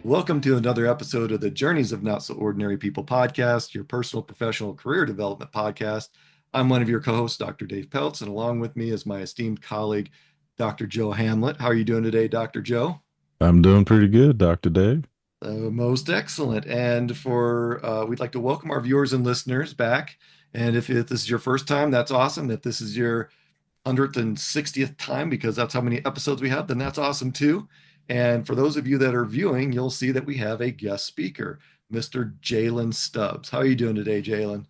Welcome to another episode of the Journeys of Not So Ordinary People podcast, your personal, professional, career development podcast. I'm one of your co-hosts, Dr. Dave Peltz, and along with me is my esteemed colleague, Dr. Joe Hamlett. How are you doing today, Dr. Joe? I'm doing pretty good, Dr. Dave. Most excellent. And we'd like to welcome our viewers and listeners back. And if this is your first time, that's awesome. If this is your 160th time, because that's how many episodes we have, then that's awesome too. And for those of you that are viewing, you'll see that we have a guest speaker, Mr. Jaylen Stubs. How are you doing today, Jaylen?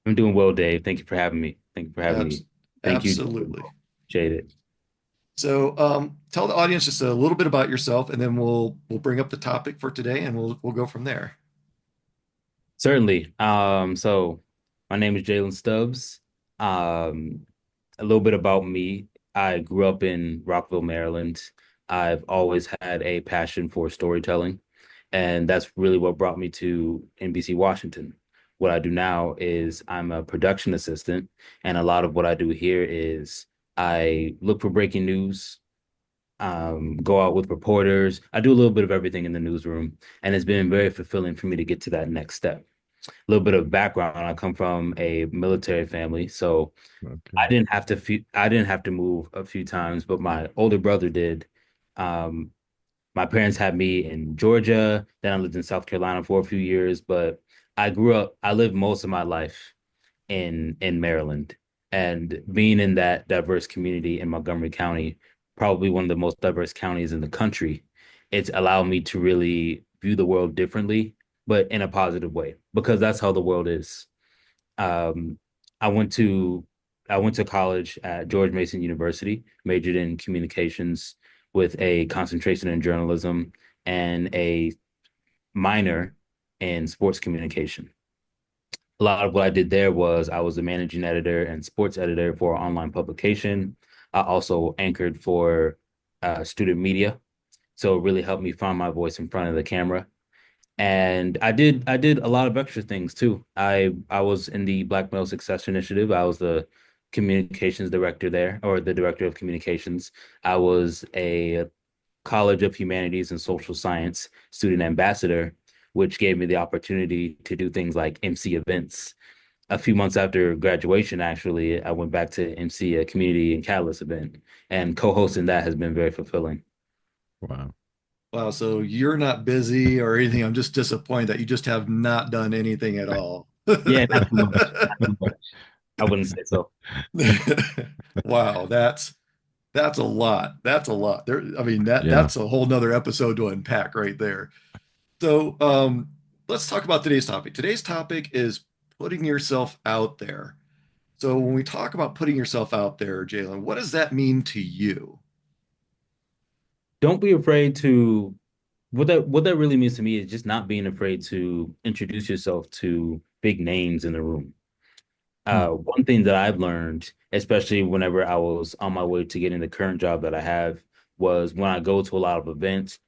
I'm doing well, Dave. Thank you for having me. Thank you for having Abs- me. Thank you. Absolutely. Appreciate it. So, tell the audience just a little bit about yourself, and then we'll bring up the topic for today, and we'll go from there. Certainly. So my name is Jaylen Stubs. A little bit about me. I grew up in Rockville, Maryland. I've always had a passion for storytelling, and that's really what brought me to NBC Washington. What I do now is I'm a production assistant, and a lot of what I do here is I look for breaking news, go out with reporters. I do a little bit of everything in the newsroom, and it's been very fulfilling for me to get to that next step. A little bit of background: I come from a military family, so Okay. I didn't have to move a few times, but my older brother did. Um, my parents had me in Georgia, then I lived in South Carolina for a few years, but I lived most of my life in Maryland. And being in that diverse community in Montgomery County, probably one of the most diverse counties in the country, it's allowed me to really view the world differently, but in a positive way, because that's how the world is. Um, I went to I went to college at George Mason University, majored in communications with a concentration in journalism and a minor in sports communication. A lot of what I did there was I was a managing editor and sports editor for an online publication. I also anchored for student media, so it really helped me find my voice in front of the camera. And I did a lot of extra things too. I was in the Black Male Success Initiative. I was the communications director there, or the director of communications. I was a College of Humanities and Social Science student ambassador, which gave me the opportunity to do things like MC events. A few months after graduation, actually, I went back to MC a community and catalyst event, and co-hosting that has been very fulfilling. Wow. Wow, so you're not busy or anything. I'm just disappointed that you just have not done anything at all. Yeah, not too much. Not too much. I wouldn't say so. Wow, that's a lot. That's a lot. There, I mean Yeah. that's a whole nother episode to unpack right there. So, let's talk about today's topic. Today's topic is putting yourself out there. So, when we talk about putting yourself out there, Jaylen, what does that mean to you? Don't be afraid to what that really means to me is just not being afraid to introduce yourself to big names in the room. Hmm. One thing that I've learned, especially whenever I was on my way to getting the current job that I have, was when I go to a lot of events,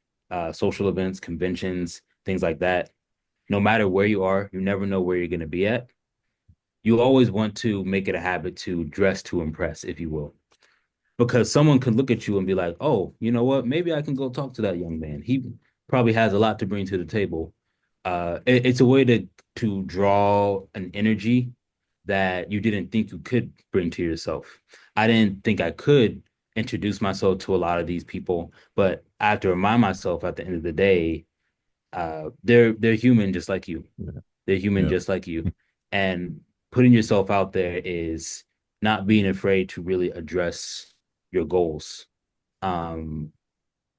social events, conventions, things like that. No matter where you are, you never know where you're going to be at. You always want to make it a habit to dress to impress, if you will, because someone could look at you and be like, "Oh, you know what? Maybe I can go talk to that young man. He probably has a lot to bring to the table." It's a way to draw an energy that you didn't think you could bring to yourself. I didn't think I could introduce myself to a lot of these people, but I have to remind myself at the end of the day, they're human just like you. Yeah. They're human Yeah. just like you, and putting yourself out there is not being afraid to really address your goals. Um,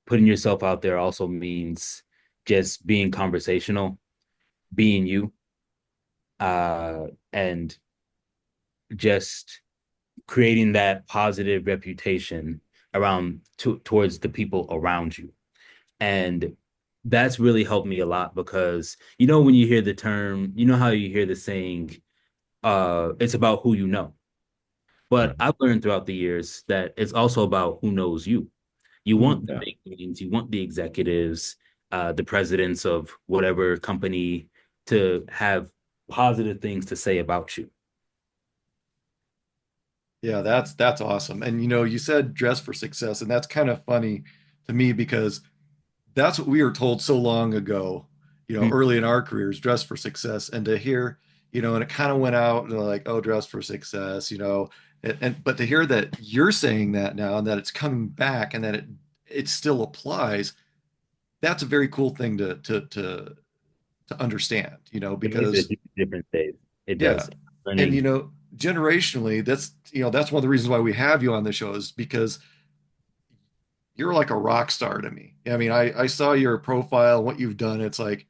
Putting yourself out there also means just being conversational, being you, and just creating that positive reputation towards the people around you. And that's really helped me a lot because when you hear the term, you know how you hear the saying, it's about who you know. But Right. I've learned throughout the years that it's also about who knows you. You Hmm. want the Yeah. big names, you want the executives, the presidents of whatever company to have positive things to say about you. Yeah, that's awesome. And you said dress for success, and that's kind of funny to me because that's what we were told so long ago, Mm. early in our careers, dress for success. And to hear, and it kind of went out and like, oh, dress for success, but to hear that you're saying that now and that it's coming back and that it still applies, that's a very cool thing to understand, It makes a because huge difference, Dave. It yeah. does. And Learning. generationally, that's one of the reasons why we have you on the show is because you're like a rock star to me. I mean, I saw your profile, what you've done. It's like,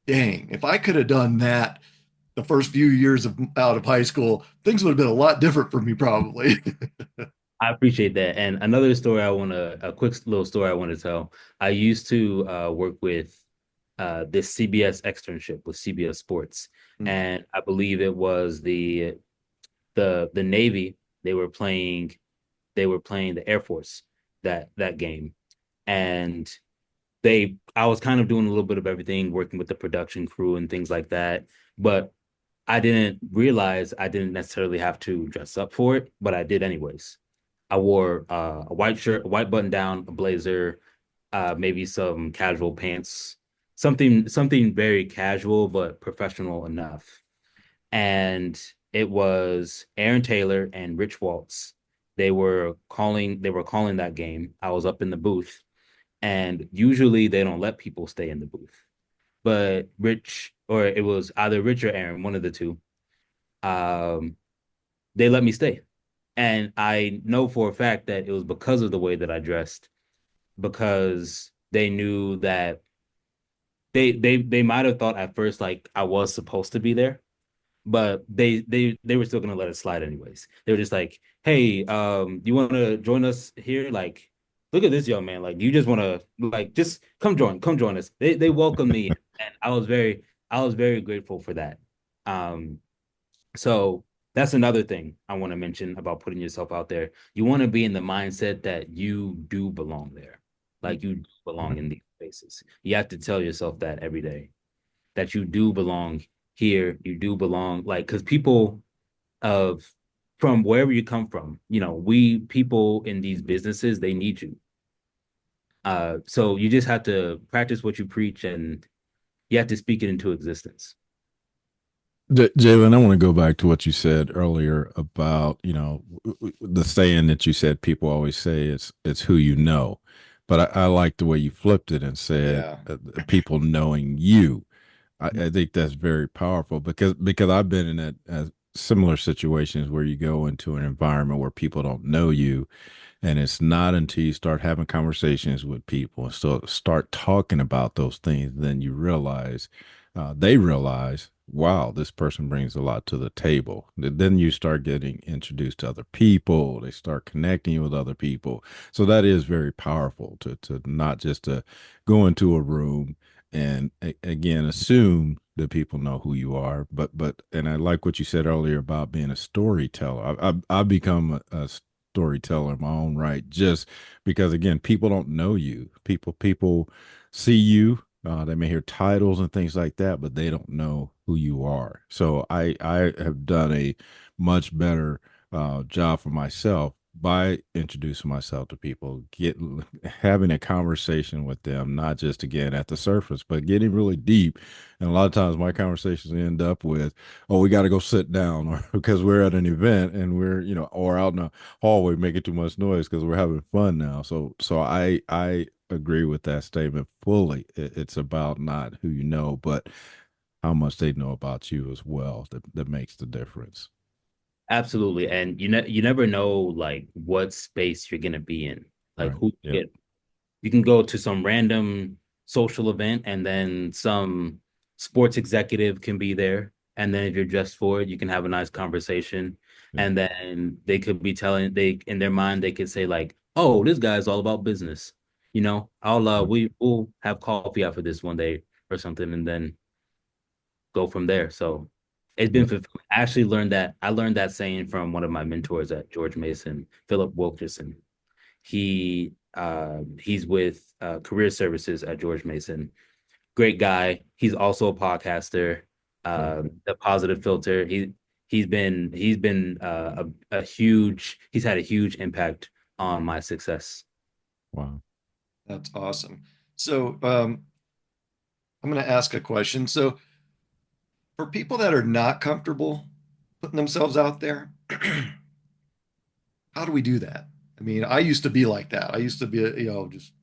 dang, if I could have done that the first few years out of high school, things would have been a lot different for me probably. I appreciate that. And another story a quick little story I want to tell. I used to work with this CBS externship with CBS Sports, and I believe it was the Navy. They were playing the Air Force that game, and I was kind of doing a little bit of everything, working with the production crew and things like that. But I didn't realize I didn't necessarily have to dress up for it, but I did anyways. I wore a white shirt, a white button down, a blazer, maybe some casual pants, something very casual but professional enough. And it was Aaron Taylor and Rich Waltz. They were calling that game. I was up in the booth, and usually they don't let people stay in the booth. But Rich, or it was either Rich or Aaron, one of the two, um, they let me stay. And I know for a fact that it was because of the way that I dressed, because they knew that they might have thought at first like I was supposed to be there, but they were still gonna let it slide anyways. They were just like, "Hey, you want to join us here? Like, look at this young man. Like, you just want to like just come join us." They welcomed me, and I was very grateful for that. Um, so that's another thing I want to mention about putting yourself out there. You want to be in the mindset that you do belong there, like you belong in these spaces. You have to tell yourself that every day, that you do belong here. You do belong, like, because people of from wherever you come from, we people in these businesses, they need you. So you just have to practice what you preach, and you have to speak it into existence. Jalen, I want to go back to what you said earlier about, the saying that you said people always say it's who you know. But I like the way you flipped it and said Yeah. people knowing you. I think that's very powerful because I've been in similar situations where you go into an environment where people don't know you, and it's not until you start having conversations with people and start talking about those things, then you realize, they realize, wow, this person brings a lot to the table. Then you start getting introduced to other people. They start connecting you with other people. So that is very powerful to not just to go into a room and again assume that people know who you are, but and I like what you said earlier about being a storyteller. I've become a storyteller in my own right, just because again people don't know you. People see you, they may hear titles and things like that, but they don't know who you are. So I have done a much better job for myself by introducing myself to people, having a conversation with them, not just again at the surface, but getting really deep. And a lot of times my conversations end up with, "Oh, we got to go sit down," or because we're at an event and we're or out in the hallway making too much noise because we're having fun now. So I agree with that statement fully. It's about not who you know, but how much they know about you as well. That makes the difference. Absolutely. And you never know like what space you're gonna be in. Like Right. who you Yep. get you can go to some random social event, and then some sports executive can be there. And then if you're dressed for it, you can have a nice conversation. Yep. And then they could be telling they in their mind they could say like, "Oh, this guy's all about business." I'll we'll have coffee after this one day or something, and then go from there. So it's been Yep. fulfilling. I learned that saying from one of my mentors at George Mason, Philip Wilkerson. He's with career services at George Mason. Great guy. He's also a podcaster. The Positive Filter. He's been a huge. He's had a huge impact on my success. Wow. That's awesome. So, I'm going to ask a question. So, for people that are not comfortable putting themselves out there, how do we do that? I mean, I used to be like that. I used to be, just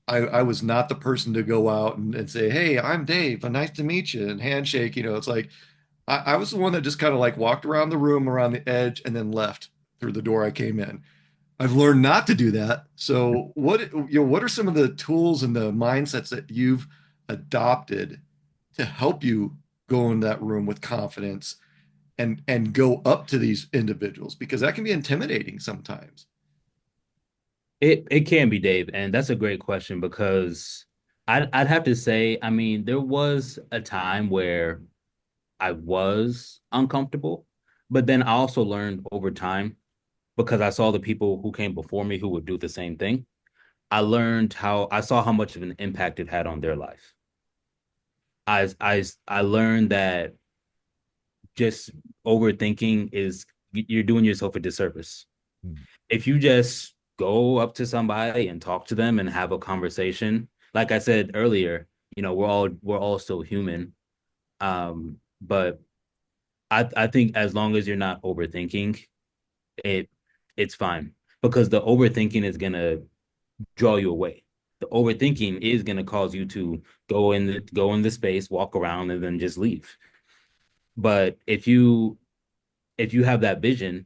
I was not the person to go out and say, "Hey, I'm Dave. Nice to meet you," and handshake. It's like I was the one that just kind of like walked around the room, around the edge, and then left through the door I came in. I've learned not to do that. So, what are some of the tools and the mindsets that you've adopted to help you go in that room with confidence and go up to these individuals because that can be intimidating sometimes. It can be, Dave, and that's a great question because I'd have to say, I mean, there was a time where I was uncomfortable, but then I also learned over time because I saw the people who came before me who would do the same thing. I saw how much of an impact it had on their life. I learned that just overthinking is you're doing yourself a disservice. Mm. If you just go up to somebody and talk to them and have a conversation, like I said earlier, we're all still human. But I think as long as you're not overthinking, it it's fine because the overthinking is gonna draw you away. The overthinking is gonna cause you to go in the space, walk around, and then just leave. But if you have that vision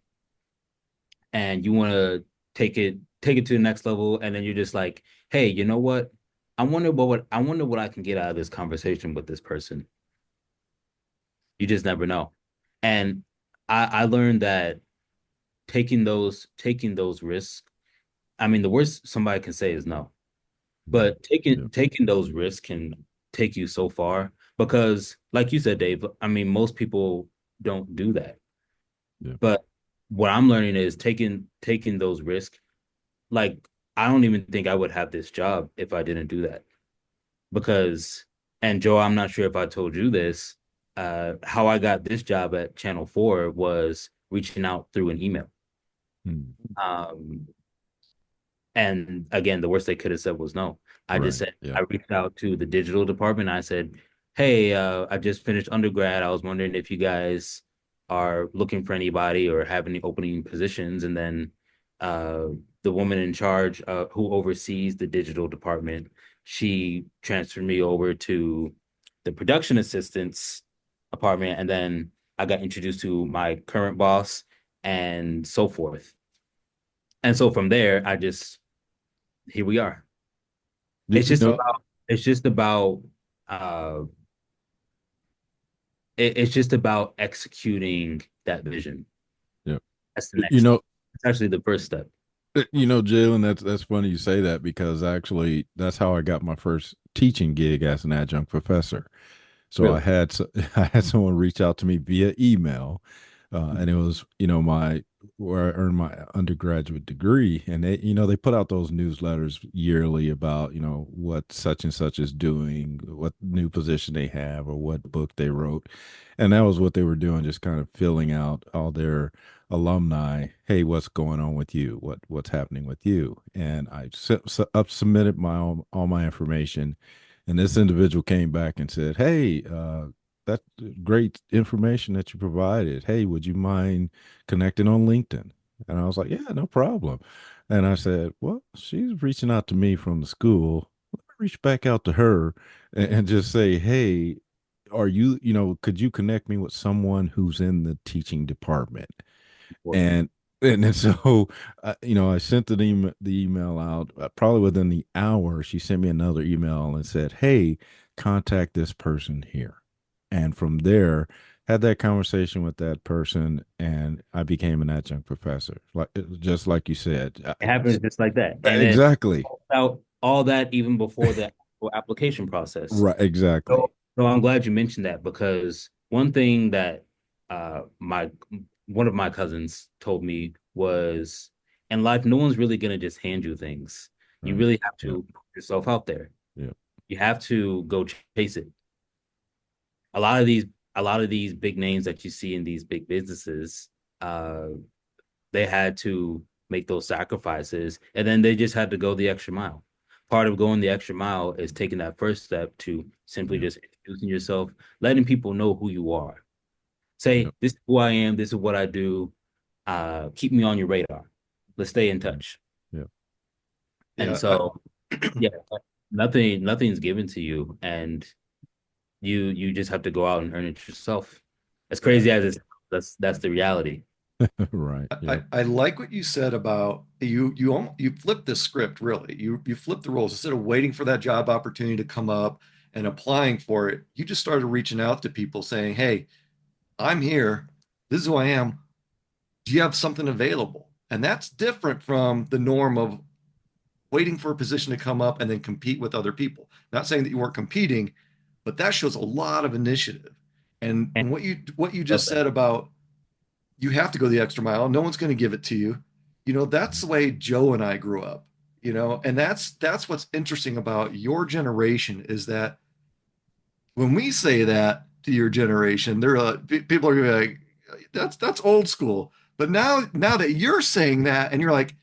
and you want to take it to the next level, and then you're just like, hey, you know what? I wonder what I can get out of this conversation with this person. You just never know. And I learned that taking those risks. I mean, the worst somebody can say is no, Mm. but Yeah. taking those risks can take you so far because, like you said, Dave, I mean, most people don't do that. Yeah. But what I'm learning is taking those risks. Like, I don't even think I would have this job if I didn't do that. Because, and Joe, I'm not sure if I told you this. How I got this job at Channel 4 was reaching out through an email. Mm. Um, And again, the worst they could have said was no. I just Right. said, Yeah. I reached out to the digital department. I said, hey, I just finished undergrad. I was wondering if you guys are looking for anybody or have any opening positions. And then uh, the woman in charge who oversees the digital department, she transferred me over to the production assistants department. And then I got introduced to my current boss and so forth. And so from there, here we are. You, It's you just know, about it's just about uh it's just about executing that vision. yeah. That's the You next step. know, It's actually the first step. Jalen, that's funny you say that because actually that's how I got my first teaching gig as an adjunct professor. So I Really. had I had someone reach out to me via email, and it was my where I earned my undergraduate degree, and they put out those newsletters yearly about what such and such is doing, what new position they have, or what book they wrote, and that was what they were doing, just kind of filling out all their alumni. Hey, what's going on with you? What's happening with you? And I submitted my all my information, and this individual came back and said, "Hey, that's great information that you provided. Hey, would you mind connecting on LinkedIn?" And I was like, "Yeah, no problem." And I said, "Well, she's reaching out to me from the school. Let me reach back out to her and just say, hey, could you connect me with someone who's in the teaching department?" And then so I sent the email out. Probably within the hour, she sent me another email and said, "Hey, contact this person here." And from there, had that conversation with that person, and I became an adjunct professor, like just like you said. It happens just like that. And then Exactly. all that even before the actual application process. Right. Exactly. So I'm glad you mentioned that because one thing that my one of my cousins told me was in life, no one's really gonna just hand you things. You Right. really have Yeah. to put yourself out there. Yeah. You have to go chase it. A lot of these a lot of these big names that you see in these big businesses, uh, they had to make those sacrifices and then they just had to go the extra mile. part of going the extra mile is taking that first step to simply Yep. just introducing yourself, letting people know who you are. Yep. Say, this is who I am, this is what I do. Keep me on your radar. Let's stay in Yep. touch. Yep. And Yeah. so, yeah, nothing's given to you, and you just have to go out and earn it yourself. As Yeah. crazy as it's, that's the reality. Right. I, Yep. I like what you said about you flipped the script really. You flipped the roles instead of waiting for that job opportunity to come up and applying for it. You just started reaching out to people saying, "Hey, I'm here. This is who I am. Do you have something available?" And that's different from the norm of waiting for a position to come up and then compete with other people. Not saying that you weren't competing, but that shows a lot of initiative. And And what you love just that. said about you have to go the extra mile. No one's going to give it to you. That's the way Joe and I grew up. And that's what's interesting about your generation is that when we say that to your generation, people are going to be like, that's old school. But now that you're saying that and you're like,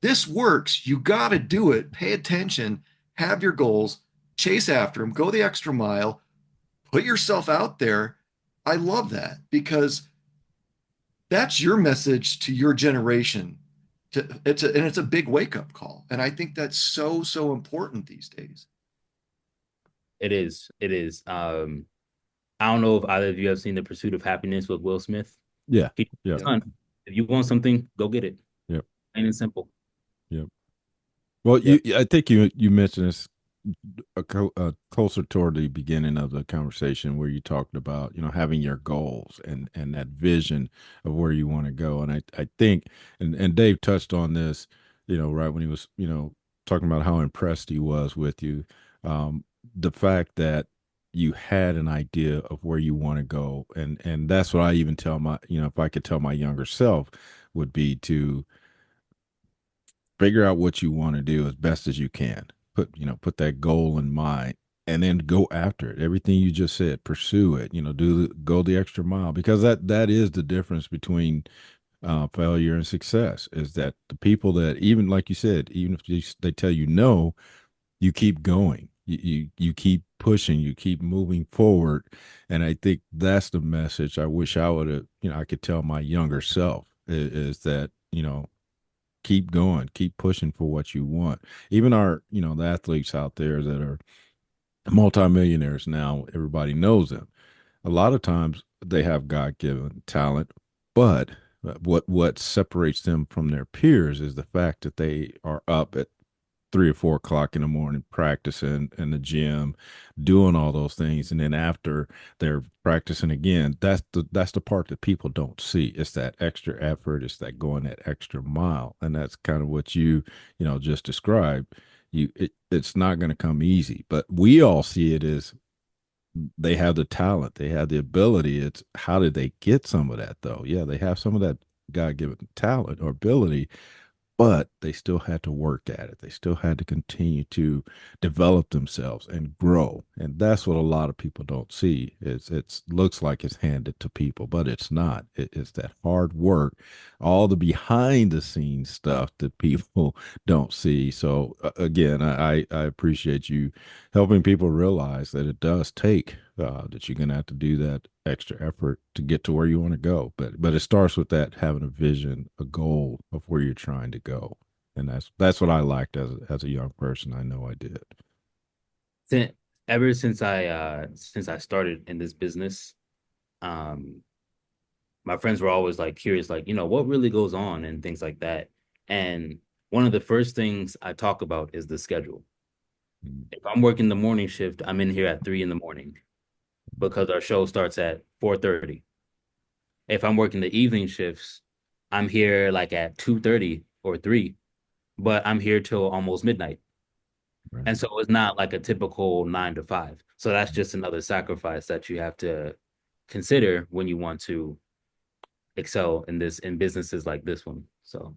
this works, you got to do it. Pay attention, have your goals, chase after them, go the extra mile, put yourself out there. I love that because that's your message to your generation. It's a big wake up call, and I think that's so important these days. It is. It is. I don't know if either of you have seen The Pursuit of Happiness with Will Smith. Yeah. He, Yep. Yep. son, if you want something, go get it. Yep. Plain and simple. Yep. Well, Yep. I think you mentioned this closer toward the beginning of the conversation where you talked about having your goals and that vision of where you want to go, and I think and Dave touched on this, right when he was talking about how impressed he was with you, um, the fact that you had an idea of where you want to go, and that's what I even tell my if I could tell my younger self would be to figure out what you want to do as best as you can. Put that goal in mind and then go after it. Everything you just said, pursue it. Go the extra mile because that is the difference between failure and success. Is that the people that even like you said, even if they tell you no, you keep going. You keep pushing. You keep moving forward. And I think that's the message I wish I would have. I could tell my younger self is that keep going, keep pushing for what you want. Even our, the athletes out there that are multimillionaires now, everybody knows them. A lot of times they have God given talent, but what separates them from their peers is the fact that they are up at 3 or 4 o'clock in the morning practicing in the gym, doing all those things, and then after they're practicing again, that's the part that people don't see. It's that extra effort, it's that going that extra mile, and that's kind of what you just described. It's not going to come easy, but we all see it as they have the talent, they have the ability. It's how did they get some of that though? Yeah, they have some of that God given talent or ability, but they still had to work at it. They still had to continue to develop themselves and grow. And that's what a lot of people don't see. It's looks like it's handed to people, but it's not. It's that hard work, all the behind the scenes stuff that people don't see. So again, I appreciate you helping people realize that it does take that you're going to have to do that extra effort to get to where you want to go. But it starts with that having a vision, a goal of where you're trying to go, and that's what I liked as a young person. I know I did. Since, ever since I started in this business, um, my friends were always like curious, like, what really goes on and things like that. And one of the first things I talk about is the schedule. Mm. If I'm working the morning shift, I'm in here at 3 in the morning because our show starts at 4:30. If I'm working the evening shifts, I'm here like at 2:30 or 3, but I'm here till almost midnight. Right. And so it's not like a typical 9 to 5. So that's just another sacrifice that you have to consider when you want to excel in businesses like this one. So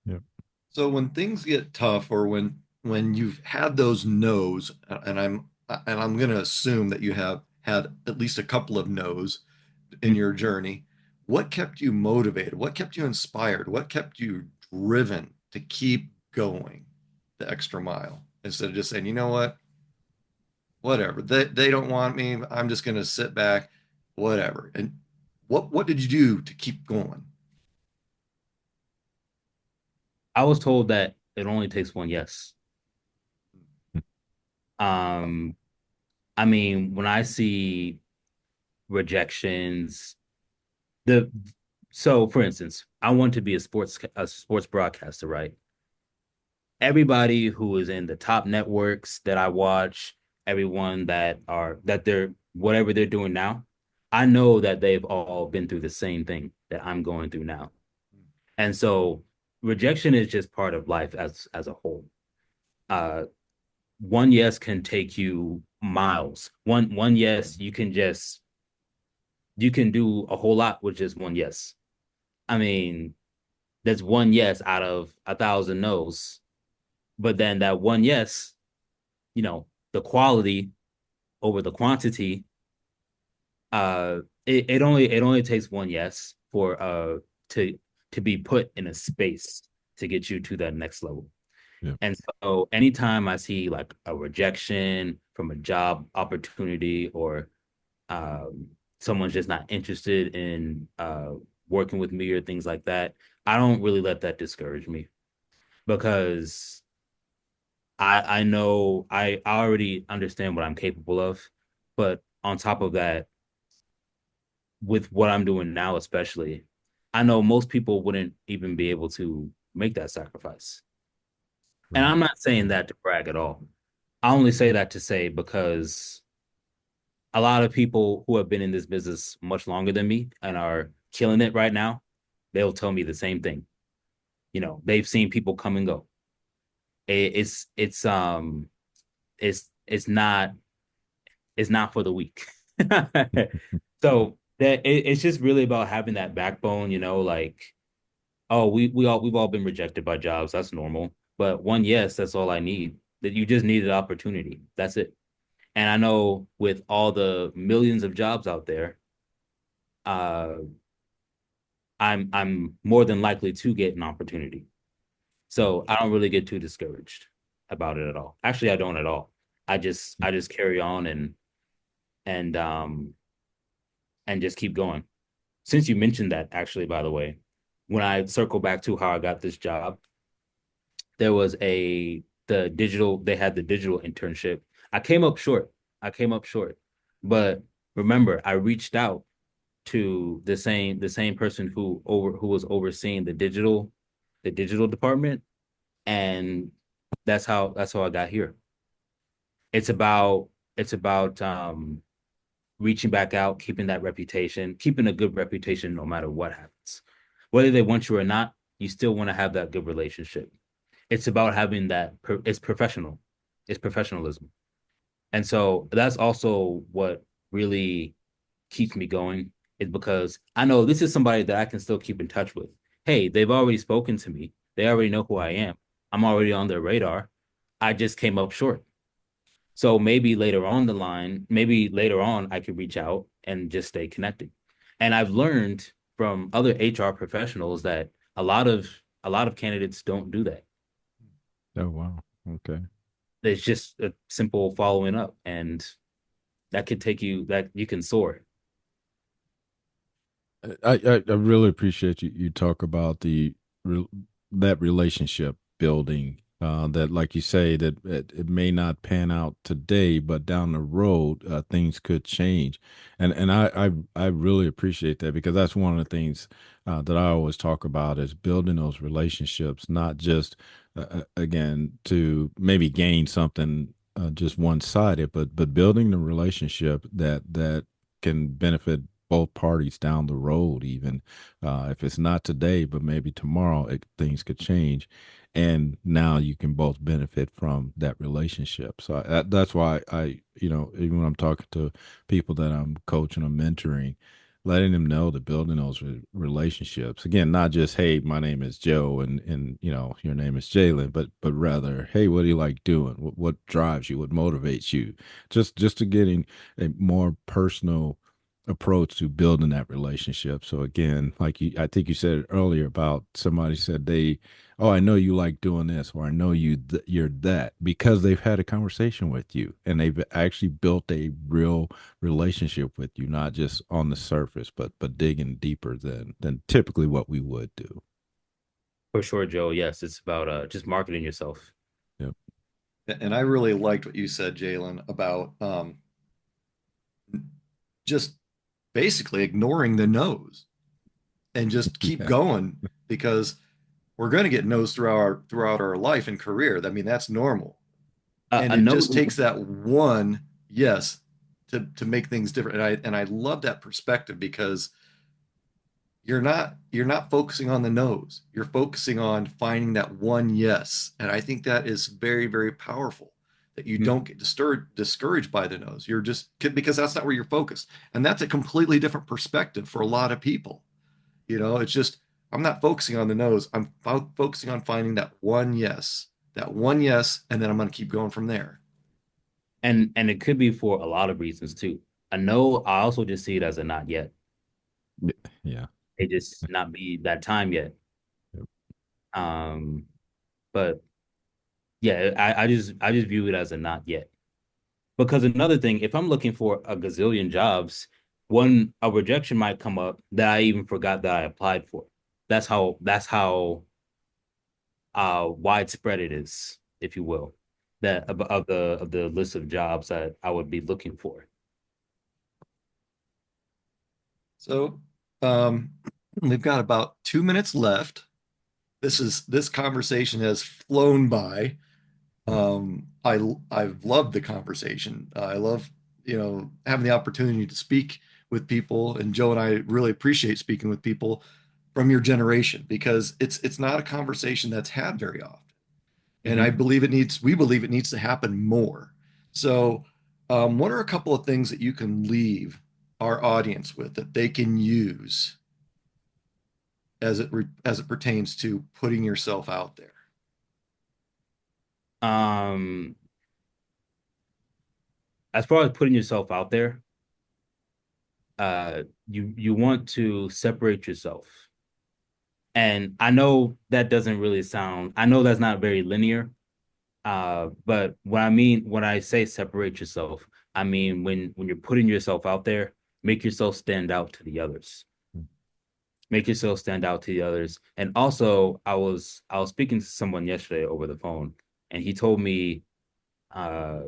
Yep. So when things get tough, or when you've had those no's, and I'm going to assume that you have had at least a couple of no's in your journey, what kept you motivated? What kept you inspired? What kept you driven to keep going the extra mile? instead of just saying, you know what, whatever. They don't want me. I'm just going to sit back, whatever. And what did you do to keep going? I was told that it only takes one yes. Um, I mean, when I see rejections, the so for instance, I want to be a sports broadcaster, right? Everybody who is in the top networks that I watch, everyone that they're whatever they're doing now, I know that they've all been through the same thing that I'm going through now. And so rejection is just part of life as a whole. Uh one yes can take you miles. One yes, you can do a whole lot with just one yes. I mean, that's one yes out of 1,000 no's. But then that one yes, the quality over the quantity, it only takes one yes for to to be put in a space to get you to that next level. Yeah. And so anytime I see like a rejection from a job opportunity or um, someone's just not interested in working with me or things like that, I don't really let that discourage me because I know I already understand what I'm capable of, but on top of that, with what I'm doing now, especially, I know most people wouldn't even be able to make that sacrifice. And Right. I'm not saying that to brag at all. I only say that to say because a lot of people who have been in this business much longer than me and are killing it right now, they'll tell me the same thing. They've seen people come and go. It's it's not for the weak. So it's just really about having that backbone, like, oh, we've all been rejected by jobs. That's normal. But one yes, that's all I need. That you just need an opportunity. That's it. And I know with all the millions of jobs out there, uh, I'm more than likely to get an opportunity. So I don't really get too discouraged about it at all. Actually, I don't at all. I just carry on and um and just keep going. Since you mentioned that, actually, by the way, when I circle back to how I got this job, there was they had the digital internship. I came up short. I came up short. But remember, I reached out to the same person who was overseeing the digital department, and that's how I got here. It's about reaching back out, keeping that reputation, keeping a good reputation no matter what happens. Whether they want you or not, you still want to have that good relationship. It's about having that, it's professional, it's professionalism. And so that's also what really keeps me going, is because I know this is somebody that I can still keep in touch with. Hey, they've already spoken to me, they already know who I am. I'm already on their radar. I just came up short. So maybe later on, I could reach out and just stay connected. And I've learned from other HR professionals that a lot of candidates don't do that. Oh, wow. Okay. It's just a simple following up, and that you can soar. I really appreciate you talk about re, that relationship building. That, like you say, that it may not pan out today, but down the road, things could change, and I really appreciate that, because that's one of the things that I always talk about is building those relationships, not just again to maybe gain something just one sided, but building the relationship that can benefit both parties down the road, even if it's not today but maybe tomorrow, things could change, and now you can both benefit from that relationship. So that's why I even when I'm talking to people that I'm coaching or mentoring, letting them know that building those relationships, again, not just, hey, my name is Joe, and your name is Jaylen, but rather, hey, what do you like doing, what drives you, what motivates you, just to getting a more personal approach to building that relationship. So again, like I think you said earlier about somebody said oh, I know you like doing this, or I know you're that because they've had a conversation with you and they've actually built a real relationship with you, not just on the surface, but digging deeper than typically what we would do. For sure, Joe. Yes, it's about just marketing yourself. Yep. And I really liked what you said, Jaylen, about just basically ignoring the no's and just keep Yeah. going because we're going to get no's throughout our life and career. I mean, that's normal. And A it no. just takes that one yes to make things different. And I love that perspective because you're not focusing on the no's. You're focusing on finding that one yes. And I think that is very, very powerful that you don't get discouraged by the no's. You're just because that's not where you're focused. And that's a completely different perspective for a lot of people. It's just I'm not focusing on the no's. I'm focusing on finding that one yes, and then I'm going to keep going from there. And it could be for a lot of reasons too. A no, I also just see it as a not yet. Yeah. It just not be that time yet. Yep. Um, but yeah, I just view it as a not yet. Because another thing, if I'm looking for a gazillion jobs, a rejection might come up that I even forgot that I applied for. That's how widespread it is, if you will, that of the list of jobs that I would be looking for. So um, we've got about 2 minutes left. This conversation has flown by. I've loved the conversation. I love having the opportunity to speak with people, and Joe and I really appreciate speaking with people from your generation because it's not a conversation that's had very often, and Mm-hmm. we believe it needs to happen more. So, what are a couple of things that you can leave our audience with that they can use as it pertains to putting yourself out there? Um, as far as putting yourself out there, you want to separate yourself. And I know that doesn't really sound, I know that's not very linear. But when I say separate yourself, I mean when you're putting yourself out there, make yourself stand out to the others. Make yourself stand out to the others. And also, I was speaking to someone yesterday over the phone, and he told me, uh,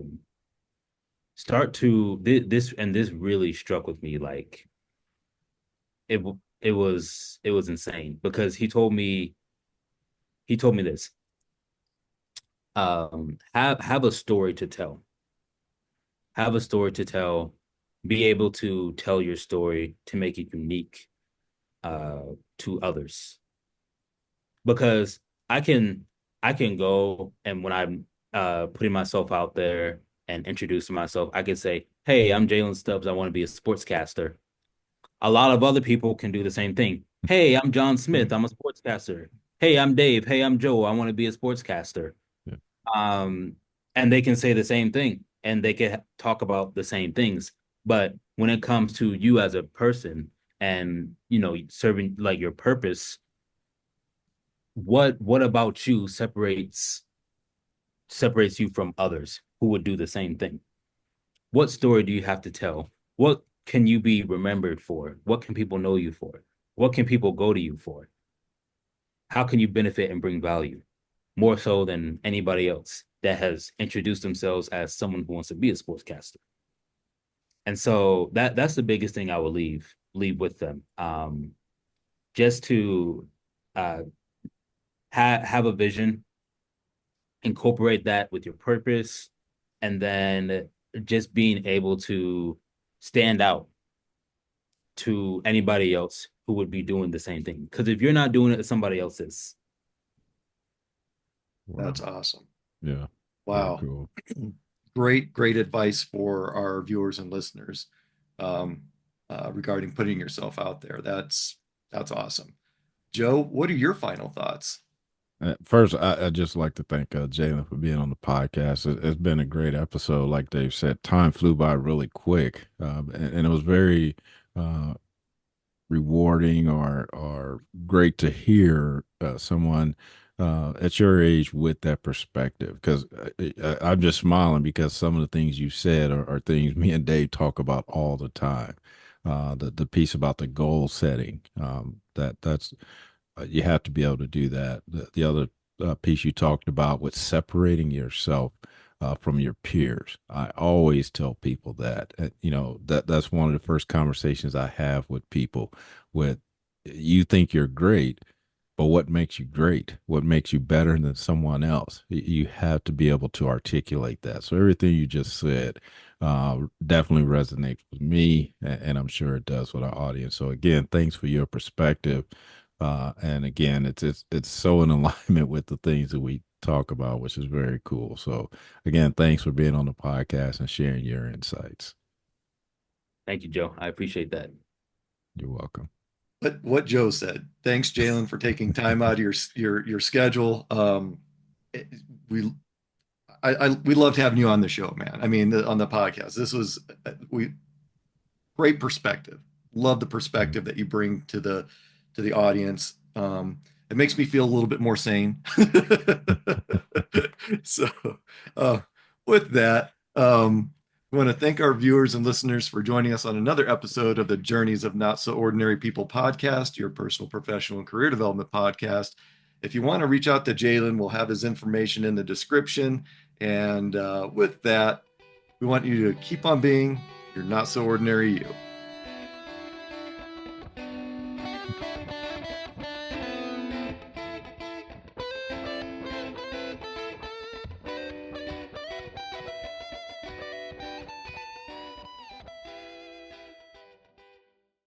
start to this, and this really struck with me. Like it it was insane because he told me this. Have a story to tell. Have a story to tell. Be able to tell your story to make it unique uh to others. Because I can I can go, and when I'm putting myself out there and introducing myself, I can say, "Hey, I'm Jaylen Stubs. I want to be a sportscaster." A lot of other people can do the same thing. Hey, I'm John Smith. I'm a sportscaster. Hey, I'm Dave. Hey, I'm Joe. I want to be a sportscaster. Yeah. Um, and they can say the same thing and they can talk about the same things. But when it comes to you as a person and serving like your purpose, what about you separates you from others who would do the same thing? What story do you have to tell? What can you be remembered for? What can people know you for? What can people go to you for? How can you benefit and bring value more so than anybody else that has introduced themselves as someone who wants to be a sportscaster? And so that's the biggest thing I will leave with them. Just to uh, have a vision, incorporate that with your purpose, and then just being able to stand out to anybody else who would be doing the same thing. Because if you're not doing it, somebody else is. That's Wow. awesome. Yeah. Very Wow. cool. Great advice for our viewers and listeners um, regarding putting yourself out there. That's awesome. Joe, what are your final thoughts? First, I just like to thank Jaylen for being on the podcast. It's been a great episode. Like Dave said, time flew by really quick, and it was very uh, rewarding or great to hear someone at your age with that perspective. Because I'm just smiling because some of the things you said are things me and Dave talk about all the time. The piece about the goal setting, that's you have to be able to do that. The other piece you talked about with separating yourself from your peers. I always tell people that, that's one of the first conversations I have with people. With you think you're great, but what makes you great? What makes you better than someone else? You have to be able to articulate that. So everything you just said definitely resonates with me, and I'm sure it does with our audience. So again, thanks for your perspective. And again, it's so in alignment with the things that we talk about, which is very cool. So again, thanks for being on the podcast and sharing your insights. Thank you, Joe. I appreciate that. You're welcome. But what Joe said. Thanks, Jaylen, for taking time out of your schedule. It- we we loved having you on the show, man. I mean, on the podcast. This was we great perspective. Love the Mhm. perspective that you bring to the audience. It makes me feel a little bit more sane. So, uh, with that, we want to thank our viewers and listeners for joining us on another episode of the Journeys of Not So Ordinary People podcast, your personal, professional, and career development podcast. If you want to reach out to Jaylen, we'll have his information in the description. And with that, we want you to keep on being your not so ordinary you.